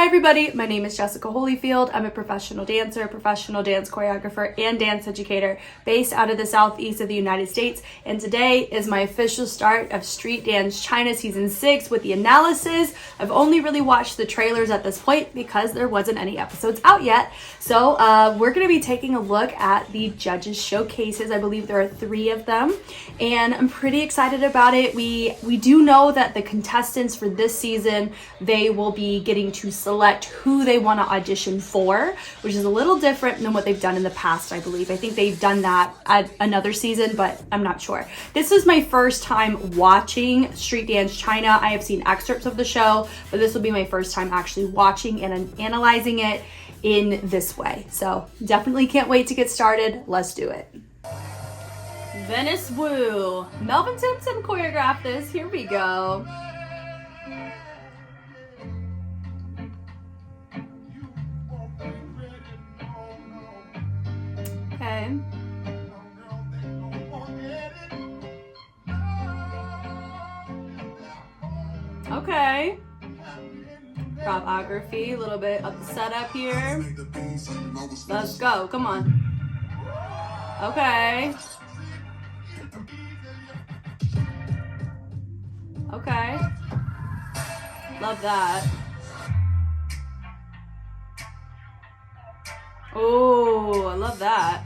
Hi everybody, my name is Jessica Holyfield. I'm a professional dancer, professional dance choreographer, and dance educator based out of the southeast of the United States. And today is my official start of Street Dance China Season 6 with the analysis. I've only really watched the trailers at this point because there wasn't any episodes out yet. So we're going to be taking a look at the judges showcases. I believe there are 3 of them, and I'm pretty excited about it. We do know that the contestants for this season, they will be getting to select who they want to audition for, which is a little different than what they've done in the past, I believe. I think they've done that at another season, but I'm not sure. This is my first time watching Street Dance China. I have seen excerpts of the show, but this will be my first time actually watching and analyzing it in this way. So definitely can't wait to get started. Let's do it. Venice Wu. Melvin Simpson choreographed this. Here we go. Okay. Okay. Choreography, a little bit of the setup here. Let's go. Come on. Okay. Okay. Love that. Oh, I love that.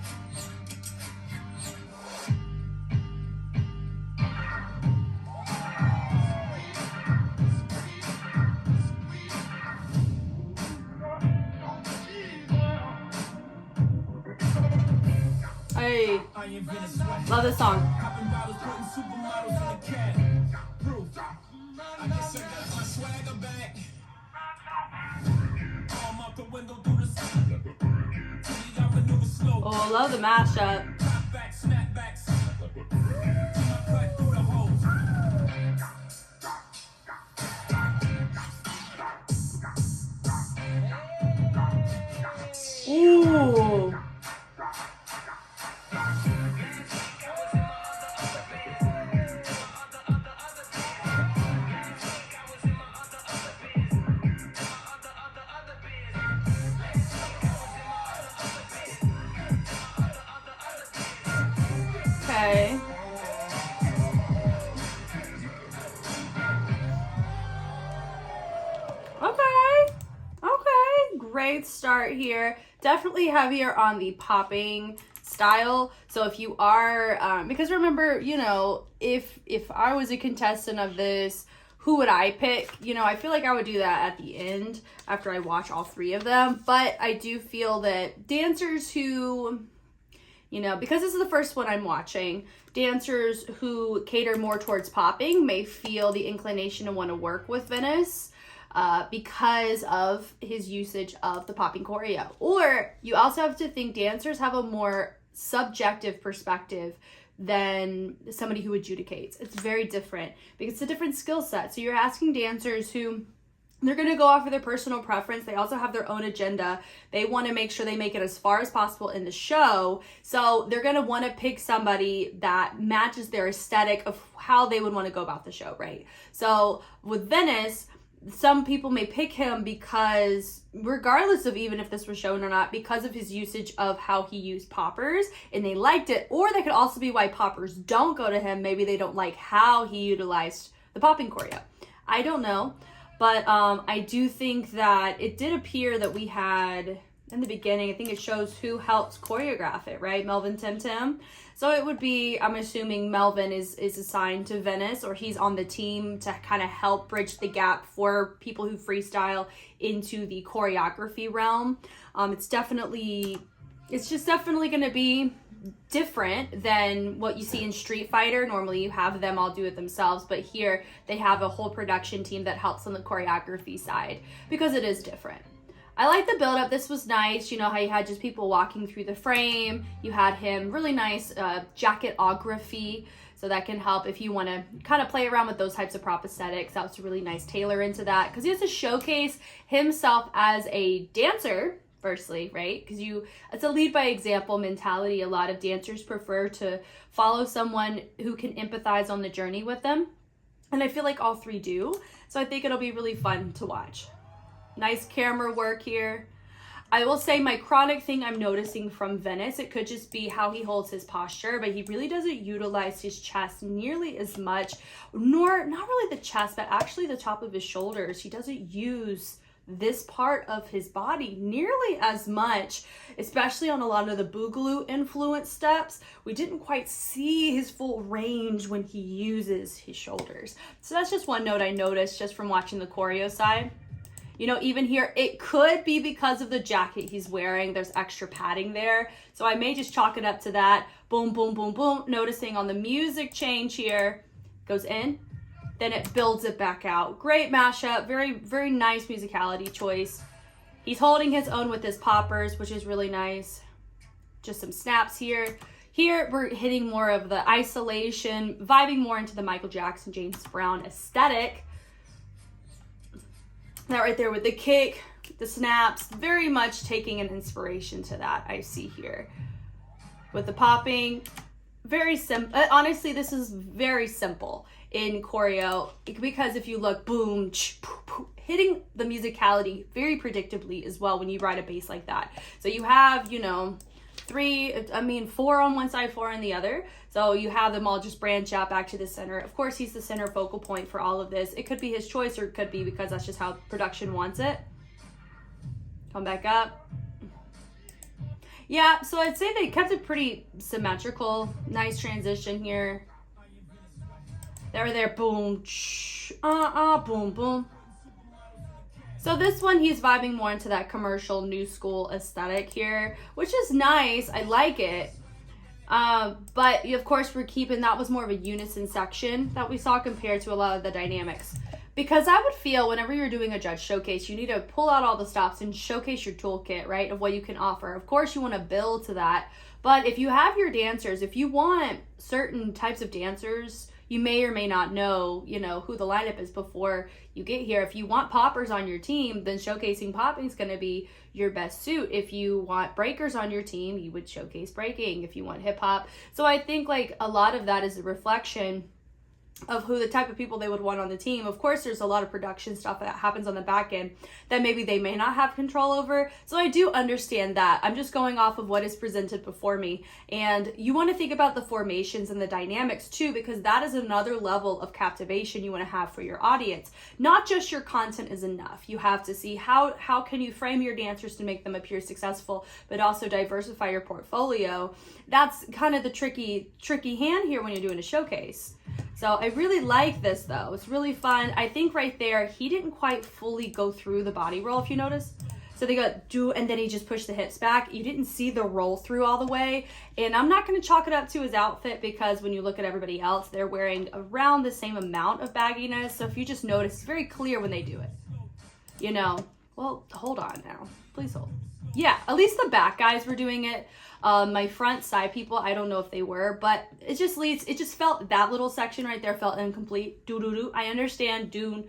Hey, love this song. Oh, I love the mashup. Ooh. Okay. Okay. Great start here. Definitely heavier on the popping style. So if you are, because remember, you know, if I was a contestant of this, who would I pick? You know, I feel like I would do that at the end after I watch all 3 of them. But I do feel that dancers who, you know, because this is the first one I'm watching, dancers who cater more towards popping may feel the inclination to want to work with Venice because of his usage of the popping choreo. Or you also have to think dancers have a more subjective perspective than somebody who adjudicates. It's very different because it's a different skill set. So you're asking dancers who, they're going to go off of their personal preference. They also have their own agenda. They want to make sure they make it as far as possible in the show. So they're going to want to pick somebody that matches their aesthetic of how they would want to go about the show, right? So with Venice, some people may pick him because, regardless of even if this was shown or not, because of his usage of how he used poppers and they liked it. Or that could also be why poppers don't go to him. Maybe they don't like how he utilized the popping choreo. I don't know. But I do think that it did appear that we had, in the beginning, I think it shows who helped choreograph it, right? Melvin Tim. So it would be, I'm assuming Melvin is assigned to Venice, or he's on the team to kind of help bridge the gap for people who freestyle into the choreography realm. It's just definitely going to be different than what you see in Street Fighter. Normally you have them all do it themselves, but here they have a whole production team that helps on the choreography side because it is different. I like the build up. This was nice. You know how you had just people walking through the frame. You had him really nice jacketography. So that can help if you want to kind of play around with those types of prop aesthetics. That was a really nice tailor into that because he has to showcase himself as a dancer firstly, right? Because it's a lead by example mentality. A lot of dancers prefer to follow someone who can empathize on the journey with them. And I feel like all 3 do. So I think it'll be really fun to watch. Nice camera work here. I will say my chronic thing I'm noticing from Venice, it could just be how he holds his posture, but he really doesn't utilize his chest nearly as much, nor not really the chest, but actually the top of his shoulders. He doesn't use this part of his body nearly as much, especially on a lot of the boogaloo influence steps. We didn't quite see his full range when he uses his shoulders. So that's just one note I noticed just from watching the choreo side. You know, even here, it could be because of the jacket he's wearing. There's extra padding there. So I may just chalk it up to that. Boom, boom, boom, boom. Noticing on the music change here, goes in, then it builds it back out. Great mashup. Very, very nice musicality choice. He's holding his own with his poppers, which is really nice. Just some snaps here. Here, we're hitting more of the isolation, vibing more into the Michael Jackson, James Brown aesthetic. That right there with the kick, the snaps, very much taking an inspiration to that I see here. With the popping, very simple. Honestly, this is very simple in choreo because if you look, boom, hitting the musicality very predictably as well when you ride a bass like that. So you have, you know, four on one side, four on the other. So you have them all just branch out back to the center. Of course, he's the center focal point for all of this. It could be his choice or it could be because that's just how production wants it. Come back up. Yeah, so I'd say they kept it pretty symmetrical. Nice transition here. There, boom, boom, boom. So this one, he's vibing more into that commercial new school aesthetic here, which is nice. I like it. But of course we're keeping, that was more of a unison section that we saw compared to a lot of the dynamics. Because I would feel whenever you're doing a judge showcase, you need to pull out all the stops and showcase your toolkit, right, of what you can offer. Of course you want to build to that. But if you have your dancers, if you want certain types of dancers, you may or may not know, you know, who the lineup is before you get here. If you want poppers on your team, then showcasing popping is going to be your best suit. If you want breakers on your team, you would showcase breaking. If you want hip hop. So I think like a lot of that is a reflection of who the type of people they would want on the team. Of course, there's a lot of production stuff that happens on the back end that maybe they may not have control over. So I do understand that. I'm just going off of what is presented before me. And you want to think about the formations and the dynamics too, because that is another level of captivation you want to have for your audience. Not just your content is enough. You have to see how can you frame your dancers to make them appear successful, but also diversify your portfolio. That's kind of the tricky hand here when you're doing a showcase. So I really like this though. It's really fun. I think right there, he didn't quite fully go through the body roll, if you notice. So they got do, and then he just pushed the hips back. You didn't see the roll through all the way. And I'm not going to chalk it up to his outfit because when you look at everybody else, they're wearing around the same amount of bagginess. So if you just notice, it's very clear when they do it. You know, well, hold on now. Please hold. Yeah, at least the back guys were doing it. My front side people, I don't know if they were, but it just felt, that little section right there felt incomplete. Do. I understand do,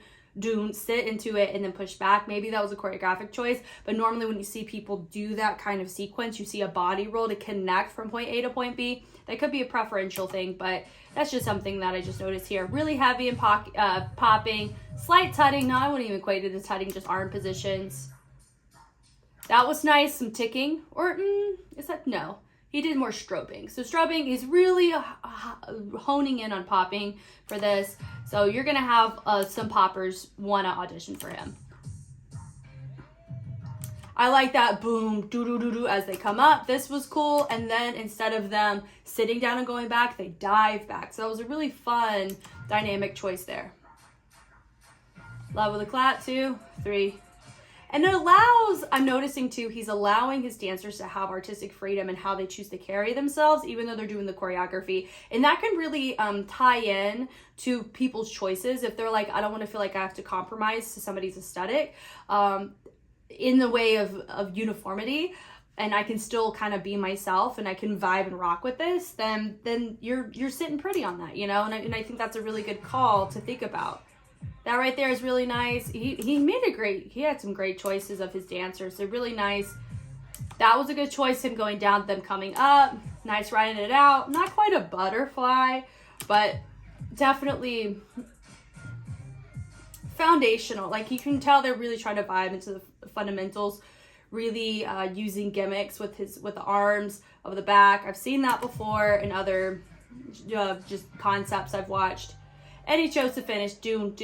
sit into it and then push back. Maybe that was a choreographic choice, but normally when you see people do that kind of sequence, you see a body roll to connect from point A to point B. That could be a preferential thing, but that's just something that I just noticed here. Really heavy and popping, slight tutting. No, I wouldn't even equate it as tutting, just arm positions. That was nice. Some ticking, or is that, no, he did more strobing. So strobing, he's really honing in on popping for this. So you're gonna have some poppers wanna audition for him. I like that boom, do as they come up. This was cool. And then instead of them sitting down and going back, they dive back. So that was a really fun dynamic choice there. Love with a clap, 2, 3. And it allows, I'm noticing too, he's allowing his dancers to have artistic freedom in how they choose to carry themselves, even though they're doing the choreography. And that can really tie in to people's choices. If they're like, I don't want to feel like I have to compromise to somebody's aesthetic in the way of uniformity, and I can still kind of be myself and I can vibe and rock with this, then you're sitting pretty on that, you know? And I think that's a really good call to think about. That right there is really nice. He had some great choices of his dancers. They're really nice. That was a good choice, him going down, them coming up. Nice riding it out. Not quite a butterfly, but definitely foundational. Like, you can tell they're really trying to vibe into the fundamentals, really using gimmicks with the arms of the back. I've seen that before in other just concepts I've watched. And he chose to finish doom,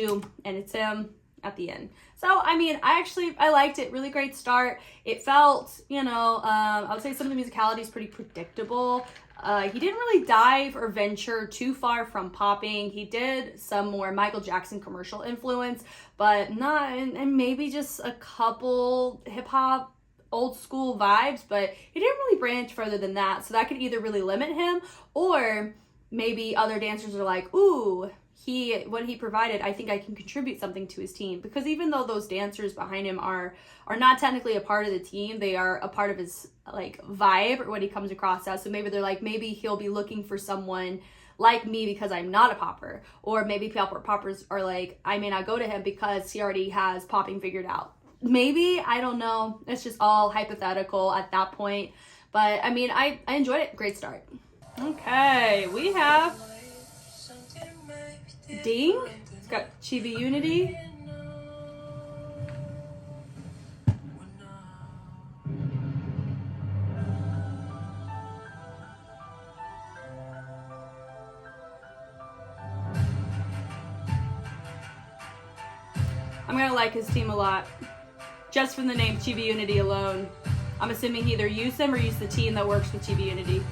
and it's him at the end. So, I mean, I liked it. Really great start. It felt, you know, I would say some of the musicality is pretty predictable. He didn't really dive or venture too far from popping. He did some more Michael Jackson commercial influence, but not, and maybe just a couple hip hop old school vibes, but he didn't really branch further than that. So that could either really limit him, or maybe other dancers are like, ooh, what he provided, I think I can contribute something to his team. Because even though those dancers behind him are not technically a part of the team, they are a part of his like vibe or what he comes across as. So maybe they're like, maybe he'll be looking for someone like me because I'm not a popper. Or maybe poppers are like, I may not go to him because he already has popping figured out. Maybe, I don't know. It's just all hypothetical at that point. But I mean, I enjoyed it. Great start. Okay, we have Ding. It's got Chibi Unity. I'm gonna like his team a lot. Just from the name Chibi Unity alone. I'm assuming he either used them or used the team that works with Chibi Unity.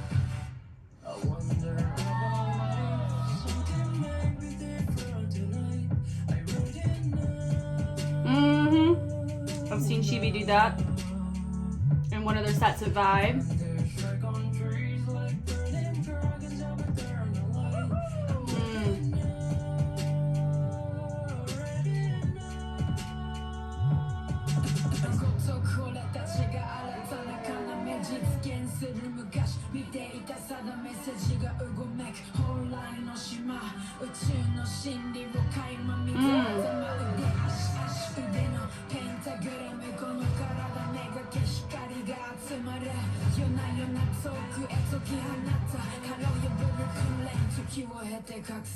I've seen Chibi do that in one of their sets of Vibe.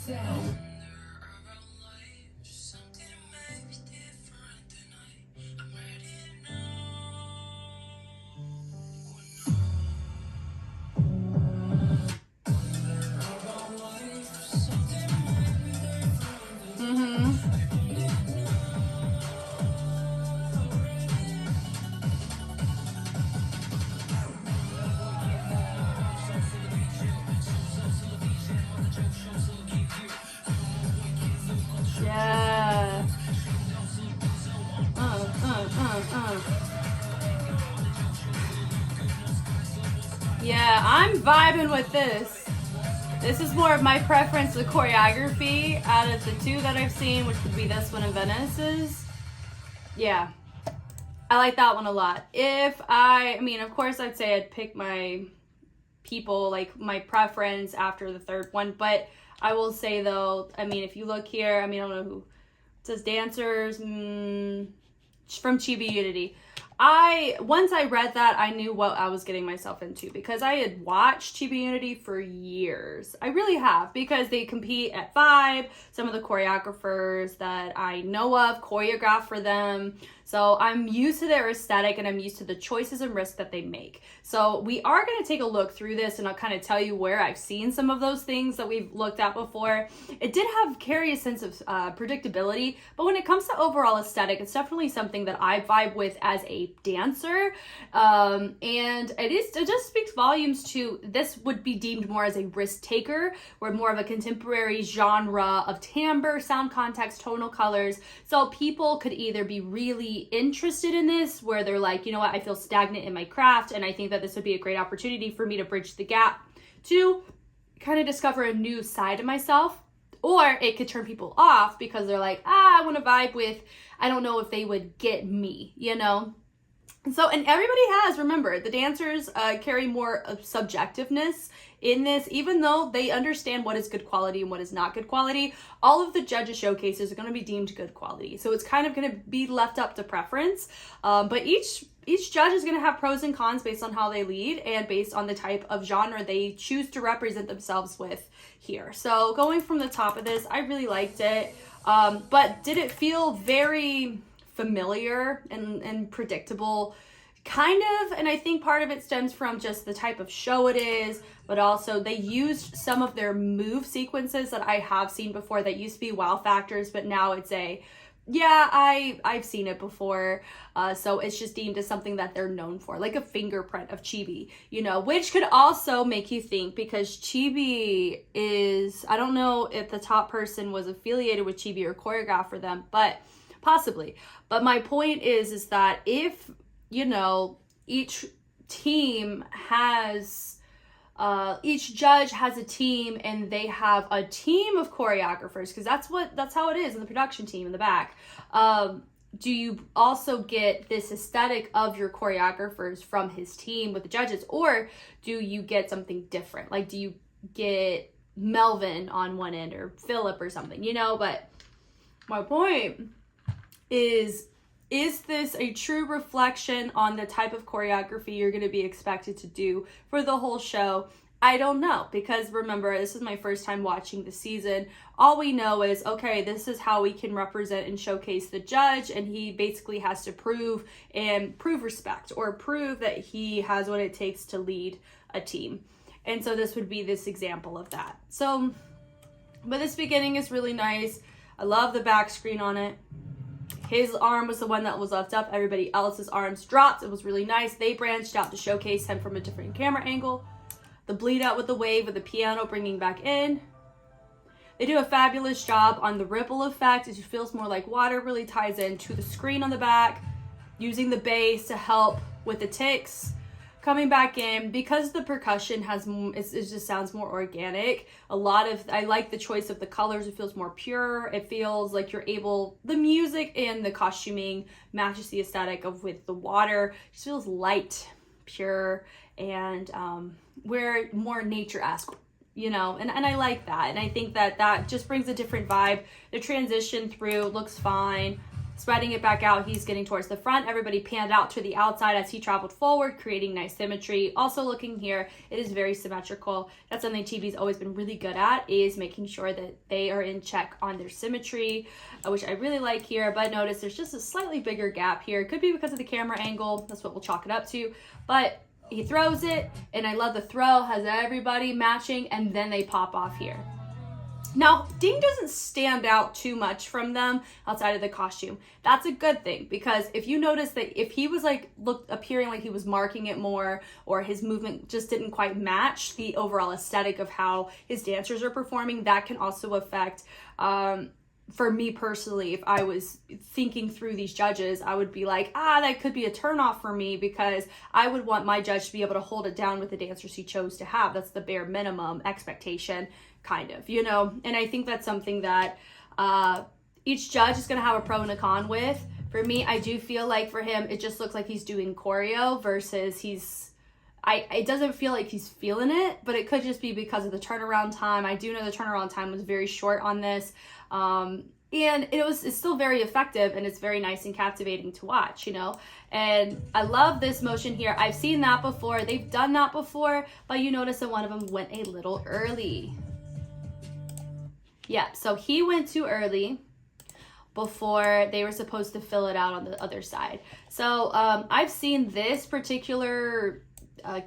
Yeah. Yeah, I'm vibing with this. This is more of my preference, the choreography out of the two that I've seen, which would be this one and Venice's. Yeah, I like that one a lot. I mean, of course, I'd say I'd pick my people, like my preference after the third one, but I will say though, I mean, if you look here, I mean, I don't know who, it says dancers, from Chibi Unity. Once I read that, I knew what I was getting myself into because I had watched Chibi Unity for years. I really have, because they compete at Vibe. Some of the choreographers that I know of choreograph for them. So I'm used to their aesthetic and I'm used to the choices and risks that they make. So we are going to take a look through this and I'll kind of tell you where I've seen some of those things that we've looked at before. It did carry a sense of predictability, but when it comes to overall aesthetic, it's definitely something that I vibe with as a dancer. And it just speaks volumes to, this would be deemed more as a risk taker. We're more of a contemporary genre of timbre, sound context, tonal colors. So people could either be really interested in this, where they're like, you know what, I feel stagnant in my craft and I think that this would be a great opportunity for me to bridge the gap to kind of discover a new side of myself. Or it could turn people off because they're like, I want to vibe with, I don't know if they would get me, you know? So, and everybody has, remember, the dancers carry more of subjectiveness in this, even though they understand what is good quality and what is not good quality. All of the judges' showcases are going to be deemed good quality. So it's kind of going to be left up to preference. But each judge is going to have pros and cons based on how they lead and based on the type of genre they choose to represent themselves with here. So going from the top of this, I really liked it. But did it feel very familiar and predictable? Kind of, and I think part of it stems from just the type of show it is, but also they used some of their move sequences that I have seen before that used to be wow factors, but now it's I've seen it before, so it's just deemed as something that they're known for, like a fingerprint of Chibi, you know, which could also make you think, because Chibi is, I don't know if the top person was affiliated with Chibi or choreographed for them, but possibly. But my point is that if, you know, each team has, each judge has a team and they have a team of choreographers, because that's how it is in the production team in the back. Do you also get this aesthetic of your choreographers from his team with the judges, or do you get something different? Like, do you get Melvin on one end or Philip or something, you know? But my point is this a true reflection on the type of choreography you're going to be expected to do for the whole show? I don't know, because remember, this is my first time watching the season. All we know is, okay, this is how we can represent and showcase the judge, and he basically has to prove respect, or prove that he has what it takes to lead a team. And so this would be this example of that. So, but this beginning is really nice. I love the back screen on it. His arm was the one that was left up. Everybody else's arms dropped. It was really nice. They branched out to showcase him from a different camera angle. The bleed out with the wave of the piano bringing back in. They do a fabulous job on the ripple effect. It just feels more like water, really ties into the screen on the back. Using the bass to help with the ticks. Coming back in, because the percussion it just sounds more organic. I like the choice of the colors. It feels more pure. It feels like the music and the costuming matches the aesthetic with the water. It just feels light, pure, and we're more nature-esque, you know, and I like that. And I think that just brings a different vibe. The transition through looks fine. Spreading it back out, he's getting towards the front. Everybody panned out to the outside as he traveled forward, creating nice symmetry. Also looking here, it is very symmetrical. That's something Chibi's always been really good at, is making sure that they are in check on their symmetry, which I really like here. But notice there's just a slightly bigger gap here. It could be because of the camera angle. That's what we'll chalk it up to. But he throws it, and I love the throw, has everybody matching, and then they pop off here. Now, Ding doesn't stand out too much from them outside of the costume. That's a good thing, because if you notice that if he was appearing like he was marking it more, or his movement just didn't quite match the overall aesthetic of how his dancers are performing, that can also affect, for me personally, if I was thinking through these judges, I would be like, that could be a turnoff for me, because I would want my judge to be able to hold it down with the dancers he chose to have. That's the bare minimum expectation, kind of, you know? And I think that's something that each judge is going to have a pro and a con with. For me, I do feel like for him, it just looks like he's doing choreo versus it doesn't feel like he's feeling it, but it could just be because of the turnaround time. I do know the turnaround time was very short on this. And it's still very effective, and it's very nice and captivating to watch, you know? And I love this motion here. I've seen that before. They've done that before, but you notice that one of them went a little early. Yeah, so he went too early before they were supposed to fill it out on the other side. So I've seen this particular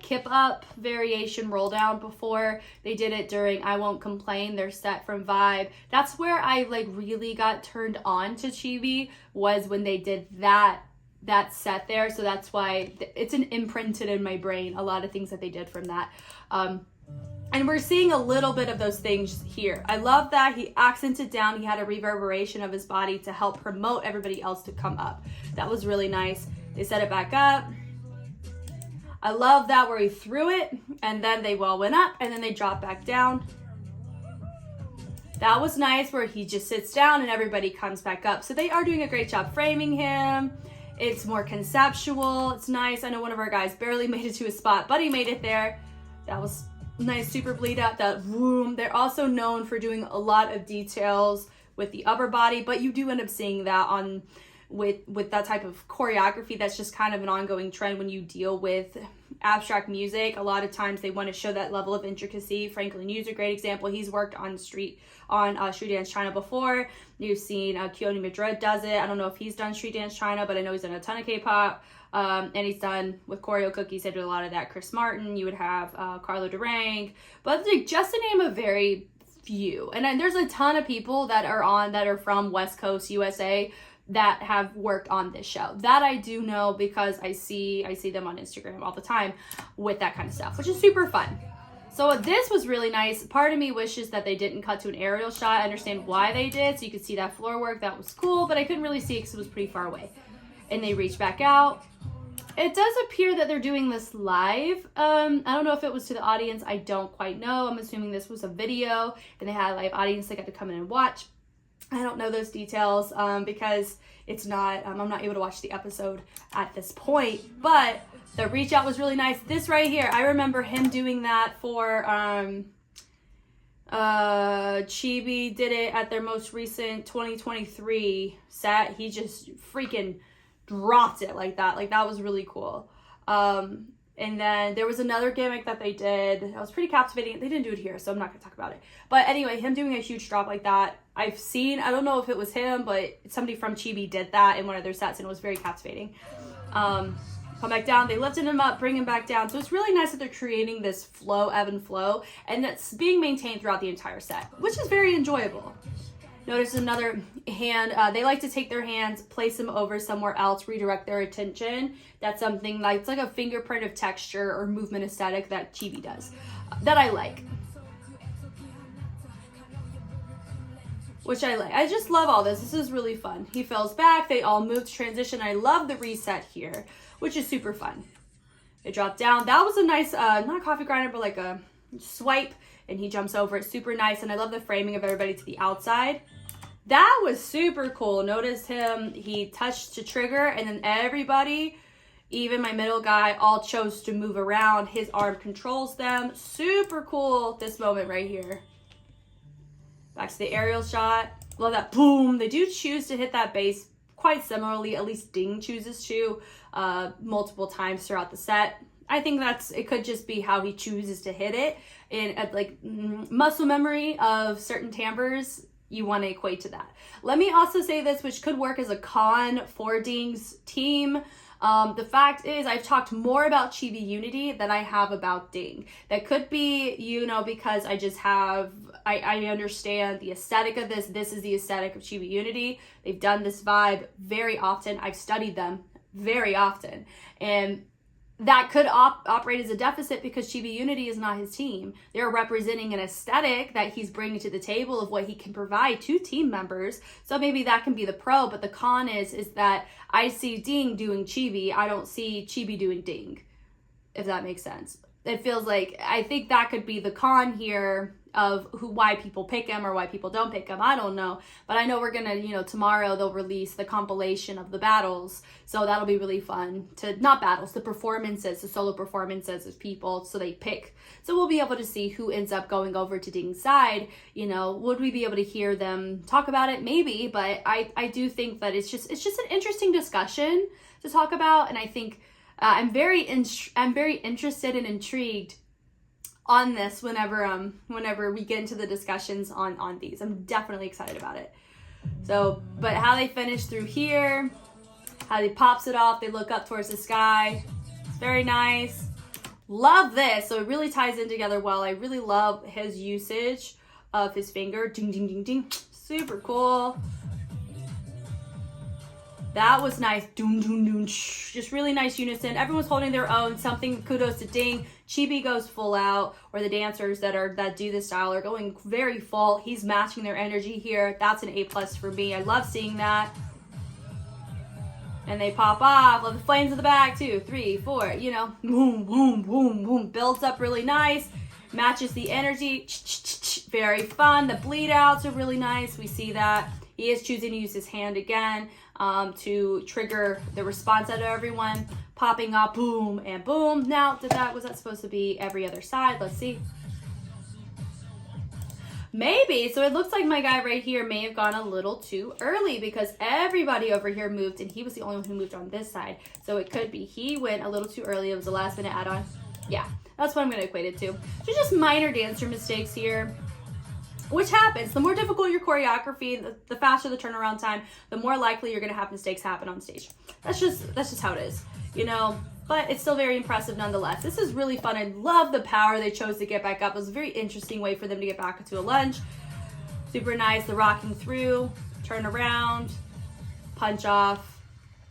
kip up variation roll down before. They did it during I Won't Complain, their set from Vibe. That's where I really got turned on to Chibi, was when they did that set there. So that's why it's imprinted in my brain, a lot of things that they did from that. And we're seeing a little bit of those things here. I love that he accented down. He had a reverberation of his body to help promote everybody else to come up. That was really nice. They set it back up. I love that where he threw it, and then they all went up, and then they dropped back down. That was nice, where he just sits down and everybody comes back up. So they are doing a great job framing him. It's more conceptual. It's nice. I know one of our guys barely made it to his spot, but he made it there. That was nice, super bleed out, that boom. They're also known for doing a lot of details with the upper body, but you do end up seeing that with that type of choreography. That's just kind of an ongoing trend when you deal with abstract music, a lot of times they want to show that level of intricacy. Franklin Yu's a great example. He's worked on Street Dance China before. You've seen Keone Madrid does it. I don't know if he's done Street Dance China, but I know he's done a ton of K-pop. And he's done with Choreo Cookies, he did a lot of that. Chris Martin, you would have Carlo Durang, but like, just to name a very few. And then there's a ton of people that are from West Coast USA that have worked on this show. That I do know because I see them on Instagram all the time with that kind of stuff, which is super fun. So this was really nice. Part of me wishes that they didn't cut to an aerial shot. I understand why they did, so you could see that floor work. That was cool, but I couldn't really see it because it was pretty far away. And they reached back out. It does appear that they're doing this live. I don't know if it was to the audience. I don't quite know. I'm assuming this was a video and they had a live audience. They got to come in and watch. I don't know those details because it's not, I'm not able to watch the episode at this point, but the reach out was really nice. This right here, I remember him doing that for, Chibi did it at their most recent 2023 set. He just freaking dropped it like that. Like, that was really cool. And then there was another gimmick that they did. That was pretty captivating. They didn't do it here, so I'm not going to talk about it. But anyway, him doing a huge drop like that, I've seen, I don't know if it was him, but somebody from Chibi did that in one of their sets, and it was very captivating. Come back down. They lifted him up, bring him back down. So it's really nice that they're creating this flow, ebb and flow, and that's being maintained throughout the entire set, which is very enjoyable. Notice another hand. They like to take their hands, place them over somewhere else, redirect their attention. That's something like, it's like a fingerprint of texture or movement aesthetic that Chibi does. That I like. Which I like. I just love all this. This is really fun. He falls back. They all move to transition. I love the reset here, which is super fun. They drop down. That was a nice, not a coffee grinder, but like a swipe. And he jumps over it. Super nice. And I love the framing of everybody to the outside. That was super cool. Notice him, he touched to trigger, and then everybody, even my middle guy, all chose to move around. His arm controls them. Super cool, this moment right here. Back to the aerial shot. Love that. Boom. They do choose to hit that base quite similarly. At least Ding chooses to multiple times throughout the set. I think it could just be how he chooses to hit it. And like muscle memory of certain timbres, you want to equate to that. Let me also say this, which could work as a con for Ding's team. The fact is, I've talked more about Chibi Unity than I have about Ding. That could be, because I just have, I understand the aesthetic of this. This is the aesthetic of Chibi Unity. They've done this vibe very often. I've studied them very often. And that could operate as a deficit because Chibi Unity is not his team. They're representing an aesthetic that he's bringing to the table of what he can provide to team members. So maybe that can be the pro, but the con is that I see Ding doing Chibi. I don't see Chibi doing Ding, if that makes sense. It feels like, I think that could be the con here of why people pick him or why people don't pick him. I don't know. But I know we're going to, tomorrow they'll release the compilation of the battles. So that'll be really fun not battles, the performances, the solo performances of people. So they pick. So we'll be able to see who ends up going over to Ding's side. Would we be able to hear them talk about it? Maybe. But I do think that it's just an interesting discussion to talk about. And I think I'm very interested and intrigued on this whenever we get into the discussions on these. I'm definitely excited about it. So, but how they finish through here, how they pops it off, they look up towards the sky. It's very nice. Love this. So it really ties in together well. I really love his usage of his finger. Ding, ding, ding, ding. Super cool. That was nice. Doom, doom, doom. Just really nice unison. Everyone's holding their own. Something, kudos to Ding. Chibi goes full out, or the dancers that do this style are going very full. He's matching their energy here. That's an A+ for me. I love seeing that. And they pop off. Love the flames in the back. 2, 3, 4. Boom, boom, boom, boom. Builds up really nice. Matches the energy. Very fun. The bleed outs are really nice. We see that. He is choosing to use his hand again to trigger the response out of everyone. Popping up, boom, and boom. Now, was that supposed to be every other side? Let's see. Maybe. So it looks like my guy right here may have gone a little too early because everybody over here moved and he was the only one who moved on this side. So it could be he went a little too early. It was a last minute add-on. Yeah, that's what I'm going to equate it to. So just minor dancer mistakes here, which happens. The more difficult your choreography, the faster the turnaround time, the more likely you're going to have mistakes happen on stage. That's just how it is, you know. But it's still very impressive nonetheless. This is really fun. I love the power they chose to get back up. It was a very interesting way for them to get back into a lunge. Super nice. The rocking through, turn around, punch off,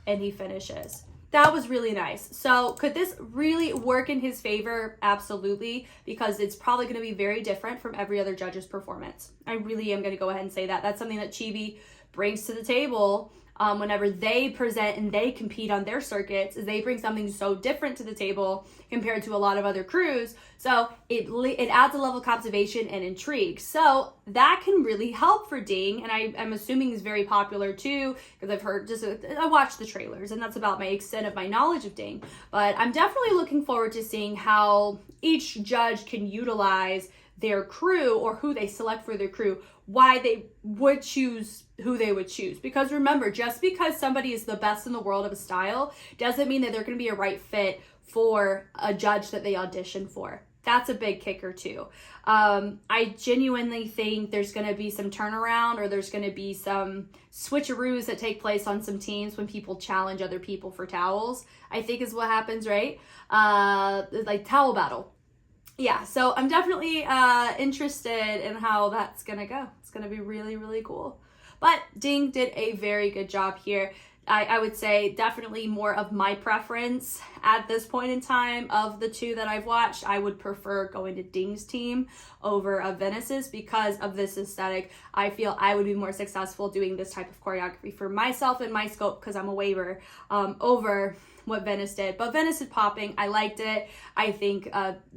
and he finishes. That was really nice. So could this really work in his favor? Absolutely, because it's probably going to be very different from every other judge's performance. I really am going to go ahead and say that. That's something that Chibi brings to the table. Whenever they present and they compete on their circuits, is they bring something so different to the table compared to a lot of other crews. So it adds a level of captivation and intrigue. So that can really help for Ding, and I'm assuming is very popular too, because I've heard I watched the trailers, and that's about my extent of my knowledge of Ding. But I'm definitely looking forward to seeing how each judge can utilize their crew or who they select for their crew, why they would choose who they would choose. Because remember, just because somebody is the best in the world of a style doesn't mean that they're going to be a right fit for a judge that they audition for. That's a big kicker too. I genuinely think there's going to be some turnaround, or there's going to be some switcheroos that take place on some teams when people challenge other people for towels, I think is what happens, right? Like towel battle. Yeah, so I'm definitely interested in how that's going to go. It's going to be really, really cool. But Ding did a very good job here. I would say definitely more of my preference at this point in time of the two that I've watched. I would prefer going to Ding's team over Venice's because of this aesthetic. I feel I would be more successful doing this type of choreography for myself and my scope because I'm a waiver over what Venice did. But Venice is popping. I liked it. I think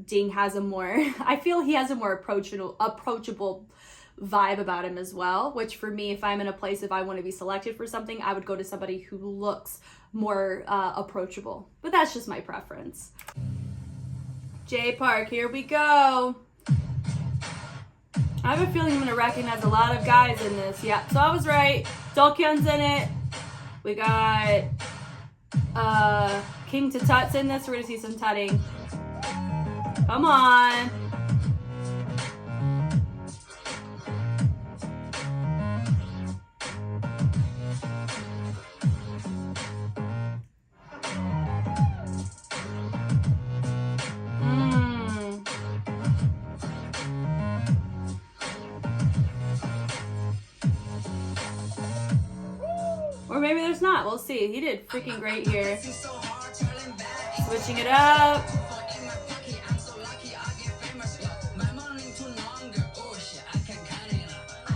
Ding has a more, I feel he has a more approachable vibe about him as well, which for me, if I'm in a place, if I want to be selected for something, I would go to somebody who looks more approachable. But that's just my preference. J Park, here we go. I have a feeling I'm going to recognize a lot of guys in this. Yeah, so I was right. Dokyeon's in it. We got King Tut's in this. We're going to see some tutting. Come on. Or maybe there's not. We'll see. He did freaking great here. Switching it up.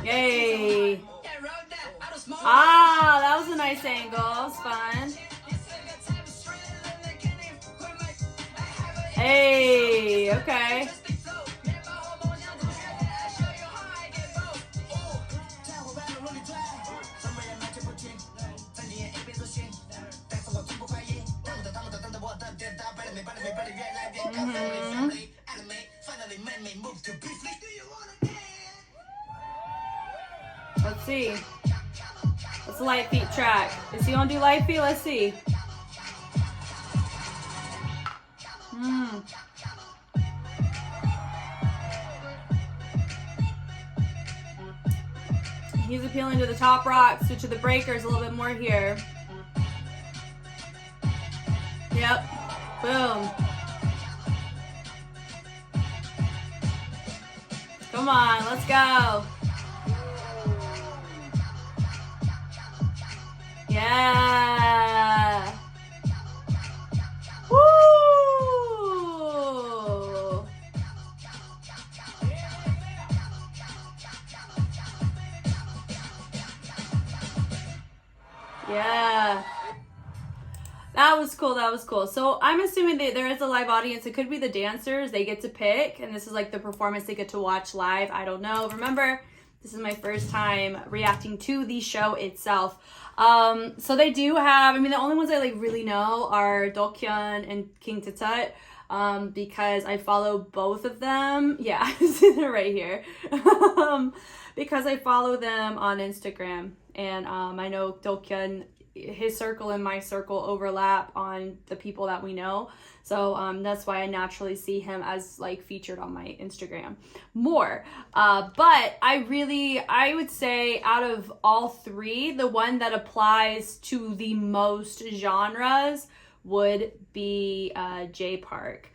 Yay. Ah, that was a nice angle. It was fun. Hey, okay. Let's see. Let's light feet track. Is he gonna do light feet? Let's see. He's appealing to the top rocks, to the breakers a little bit more here. Yep. Boom. Come on, let's go. Yeah. Woo. Yeah. That was cool. That was cool. So I'm assuming that there is a live audience. It could be the dancers. They get to pick, and this is like the performance they get to watch live. I don't know. Remember, this is my first time reacting to the show itself. So they do have, I mean, the only ones I like really know are Dokyeon and King Tut. because I follow both of them. Yeah, they're right here. Because I follow them on Instagram, and I know Dokyeon, his circle and my circle overlap on the people that we know. So that's why I naturally see him as like featured on my Instagram more. But I would say out of all three, the one that applies to the most genres would be J Park.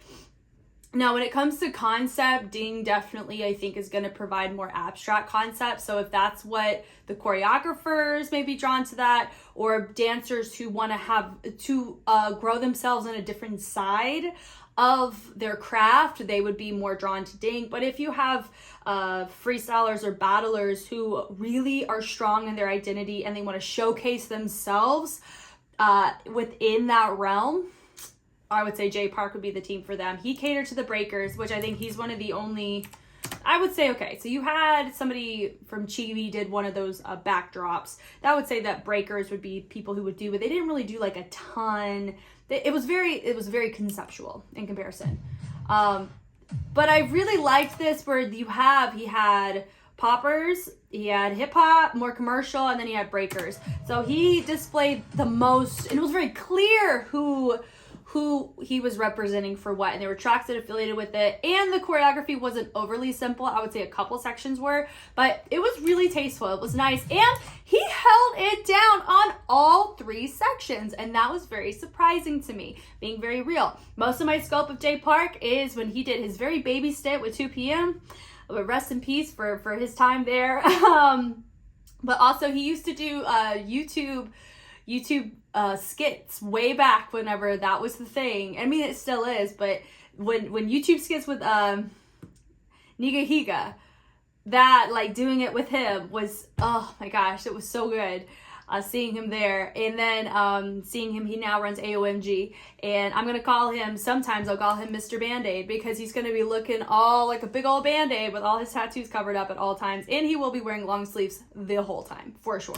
Now, when it comes to concept, Ding definitely, I think, is going to provide more abstract concepts. So if that's what the choreographers may be drawn to that, or dancers who want to have to grow themselves on a different side of their craft, they would be more drawn to Ding. But if you have freestylers or battlers who really are strong in their identity and they want to showcase themselves within that realm, I would say J Park would be the team for them. He catered to the breakers, which I think he's one of the only, I would say, okay, so you had somebody from Chibi did one of those backdrops. That would say that breakers would be people who would do, but they didn't really do like a ton. It was very conceptual in comparison. But I really liked this where he had poppers, he had hip hop, more commercial, and then he had breakers. So he displayed the most, and it was very clear who he was representing for what, and there were tracks that affiliated with it, and the choreography wasn't overly simple. I would say a couple sections were, but it was really tasteful. It was nice, and he held it down on all three sections, and that was very surprising to me, being very real. Most of my scope of J Park is when he did his very baby stint with 2 p.m. But rest in peace for his time there. But also he used to do YouTube skits way back whenever that was the thing. I mean, it still is, but when YouTube skits with Nigahiga, that, like, doing it with him was, oh my gosh, it was so good. Seeing him there, and then seeing him, he now runs AOMG, and I'm gonna call him, sometimes I'll call him Mr. Band-Aid, because he's gonna be looking all like a big old Band-Aid with all his tattoos covered up at all times, and he will be wearing long sleeves the whole time, for sure.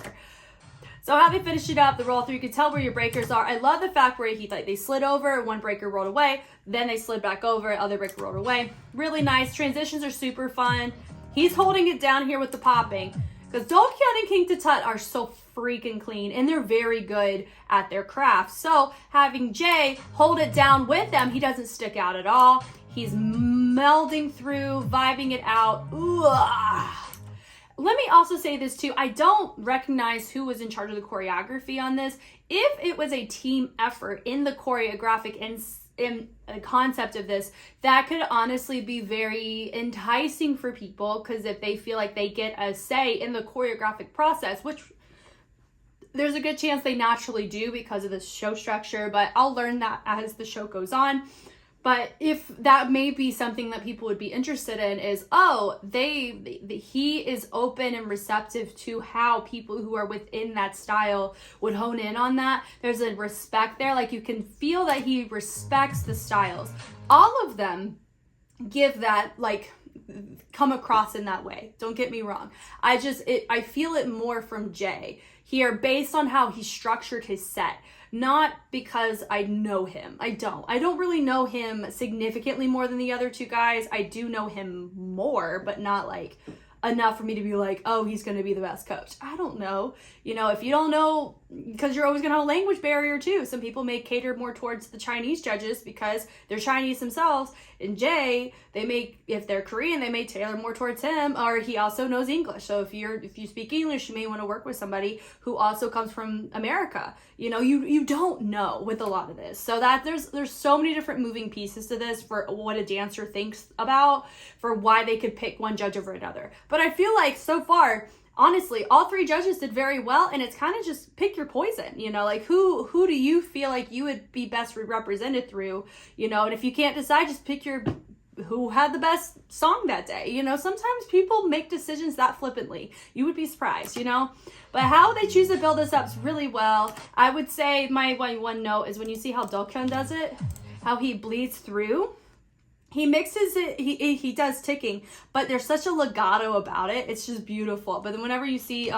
So how they finished it up, the roll through, you can tell where your breakers are. I love the fact where they slid over, one breaker rolled away, then they slid back over, other breaker rolled away. Really nice. Transitions are super fun. He's holding it down here with the popping, because Dokyeon and King Tutut are so freaking clean, and they're very good at their craft. So having Jay hold it down with them, he doesn't stick out at all. He's melding through, vibing it out. Ooh. Let me also say this too. I don't recognize who was in charge of the choreography on this. If it was a team effort in the choreographic in the concept of this, that could honestly be very enticing for people, because if they feel like they get a say in the choreographic process, which there's a good chance they naturally do because of the show structure, but I'll learn that as the show goes on. But if that may be something that people would be interested in, is, oh, he is open and receptive to how people who are within that style would hone in on that. There's a respect there. Like, you can feel that he respects the styles. All of them give that, like, come across in that way. Don't get me wrong. I feel it more from Jay here based on how he structured his set. Not because I know him. I don't really know him significantly more than the other two guys. I do know him more, but not like enough for me to be like, oh, he's going to be the best coach. I don't know. You know, if you don't know, because you're always going to have a language barrier too. Some people may cater more towards the Chinese judges because they're Chinese themselves. And Jay, if they're Korean, they may tailor more towards him, or he also knows English. So if you speak English, you may want to work with somebody who also comes from America. You know, you don't know with a lot of this. So that there's so many different moving pieces to this for what a dancer thinks about, for why they could pick one judge over another. But I feel like so far, honestly, all three judges did very well, and it's kind of just pick your poison, you know, like who do you feel like you would be best represented through, you know, and if you can't decide, just pick who had the best song that day. You know, sometimes people make decisions that flippantly. You would be surprised, you know, but how they choose to build this up is really well. I would say my one note is when you see how Dokyeon does it, how he bleeds through. He mixes it, he does ticking, but there's such a legato about it. It's just beautiful. But then whenever you see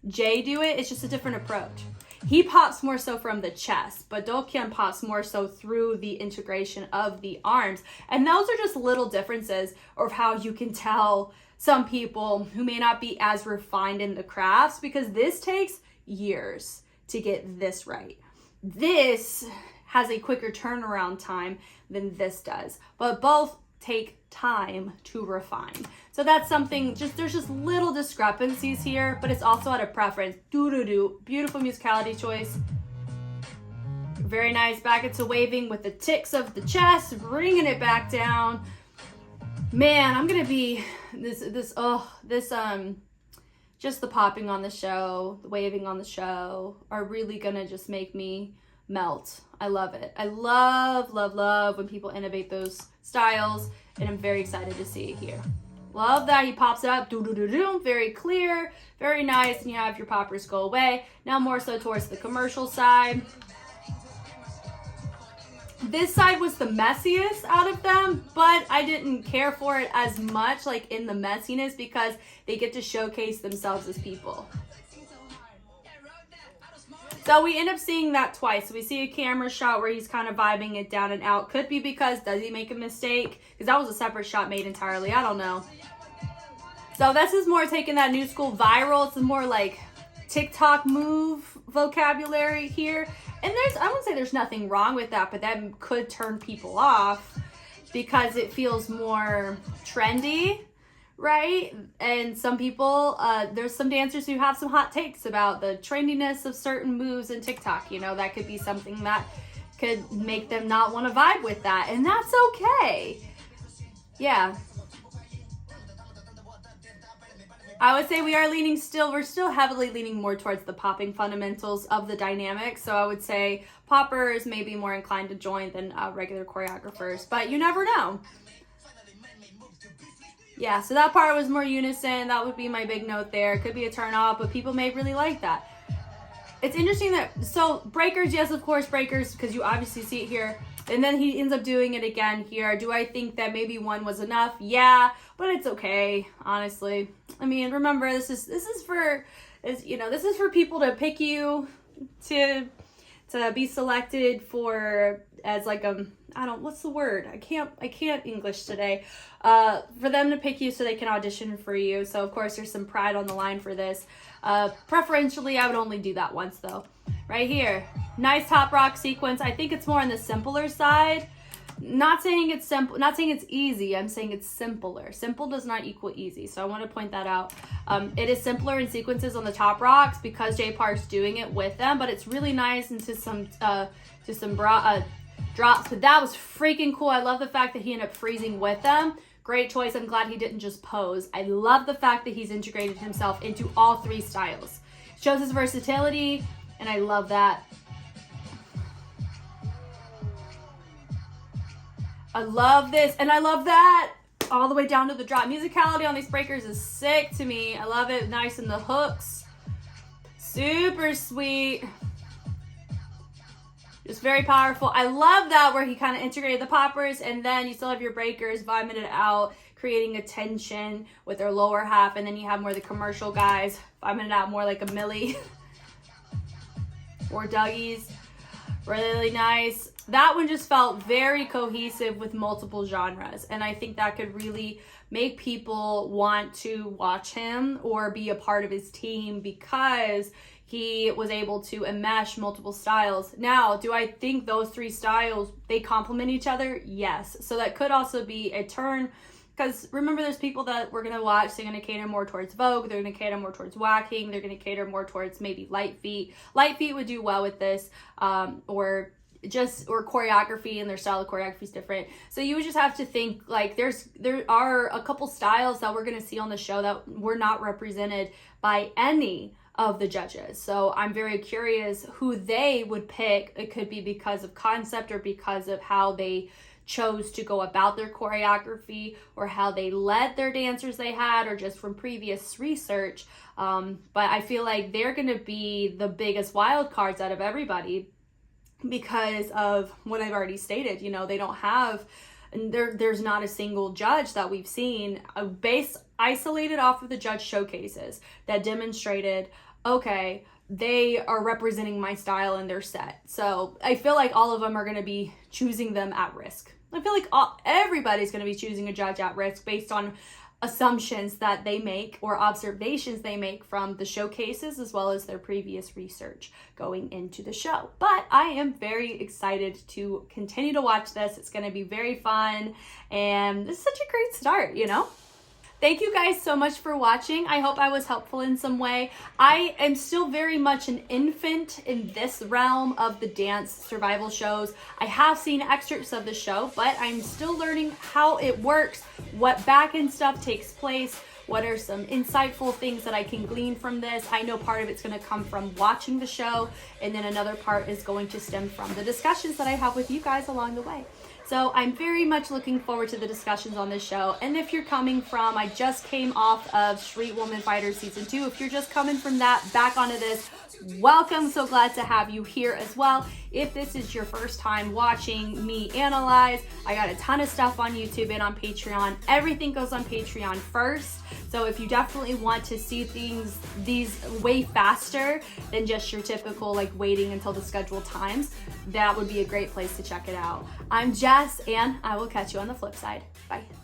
Jay do it, it's just a different approach. He pops more so from the chest, but Do-kyun pops more so through the integration of the arms. And those are just little differences of how you can tell some people who may not be as refined in the crafts, because this takes years to get this right. This has a quicker turnaround time than this does, but both take time to refine. So that's something, there's just little discrepancies here, but it's also out of preference. Beautiful musicality choice. Very nice. Back into waving with the ticks of the chest, bringing it back down. Man, I'm gonna be just the popping on the show, the waving on the show are really gonna just make me melt. I love it. I love when people innovate those styles, and I'm very excited to see it here. Love that he pops it up, very clear, very nice, and you have your poppers go away. Now more so towards the commercial side. This side was the messiest out of them, but I didn't care for it as much, like in the messiness, because they get to showcase themselves as people. So we end up seeing that twice. So we see a camera shot where he's kind of vibing it down and out. Could be because, does he make a mistake? Because that was a separate shot made entirely. I don't know. So this is more taking that new school viral. It's more like TikTok move vocabulary here. And I wouldn't say there's nothing wrong with that, but that could turn people off because it feels more trendy, right? And some people, there's some dancers who have some hot takes about the trendiness of certain moves in TikTok. You know, that could be something that could make them not want to vibe with that. And that's okay. Yeah. I would say we're still heavily leaning more towards the popping fundamentals of the dynamic. So I would say poppers may be more inclined to join than regular choreographers, but you never know. Yeah, so that part was more unison. That would be my big note there. Could be a turn off, but people may really like that. It's interesting that, so breakers, yes, of course, breakers, because you obviously see it here. And then he ends up doing it again here. Do I think that maybe one was enough? Yeah, but it's okay, honestly. I mean, remember, this is for people to pick you to be selected for as like what's the word? I can't English today. For them to pick you so they can audition for you. So of course there's some pride on the line for this. Preferentially, I would only do that once though. Right here, nice top rock sequence. I think it's more on the simpler side. Not saying it's simple, not saying it's easy. I'm saying it's simpler. Simple does not equal easy. So I want to point that out. It is simpler in sequences on the top rocks because Jay Park's doing it with them, but it's really nice into some drops. But that was freaking cool. I love the fact that he ended up freezing with them. Great choice. I'm glad he didn't just pose. I love the fact that he's integrated himself into all three styles. Shows his versatility, and I love that. I love this, and I love that. All the way down to the drop. Musicality on these breakers is sick to me. I love it. Nice in the hooks. Super sweet. Just very powerful. I love that where he kind of integrated the poppers, and then you still have your breakers vibing it out, creating a tension with their lower half, and then you have more of the commercial guys vibing it out more like a Millie or Dougie's. Really nice. That one just felt very cohesive with multiple genres, and I think that could really make people want to watch him or be a part of his team because he was able to enmesh multiple styles. Now, do I think those three styles, they complement each other? Yes. So that could also be a turn, because remember, there's people that we're going to watch, they're going to cater more towards Vogue, they're going to cater more towards whacking, they're going to cater more towards maybe light feet. Light feet would do well with this, or choreography, and their style of choreography is different. So you would just have to think, like, there are a couple styles that we're going to see on the show that were not represented by any of the judges. So I'm very curious who they would pick. It could be because of concept or because of how they chose to go about their choreography or how they led their dancers they had, or just from previous research. But I feel like they're going to be the biggest wild cards out of everybody, because of what I've already stated. You know, they don't have, there's not a single judge that we've seen isolated off of the judge showcases that demonstrated, okay, they are representing my style in their set. So I feel like all of them are going to be choosing them at risk. I feel like everybody's going to be choosing a judge at risk based on assumptions that they make or observations they make from the showcases as well as their previous research going into the show. But I am very excited to continue to watch this. It's going to be very fun, and this is such a great start, you know? Thank you guys so much for watching. I hope I was helpful in some way. I am still very much an infant in this realm of the dance survival shows. I have seen excerpts of the show, but I'm still learning how it works, what back-end stuff takes place, what are some insightful things that I can glean from this. I know part of it's going to come from watching the show, and then another part is going to stem from the discussions that I have with you guys along the way. So I'm very much looking forward to the discussions on this show. And if you're coming from, I just came off of Street Woman Fighter Season 2. If you're just coming from that back onto this, welcome. So glad to have you here as well. If this is your first time watching me analyze, I got a ton of stuff on YouTube and on Patreon. Everything goes on Patreon first. So if you definitely want to see these way faster than just your typical like waiting until the scheduled times, that would be a great place to check it out. I'm Jess, and I will catch you on the flip side. Bye.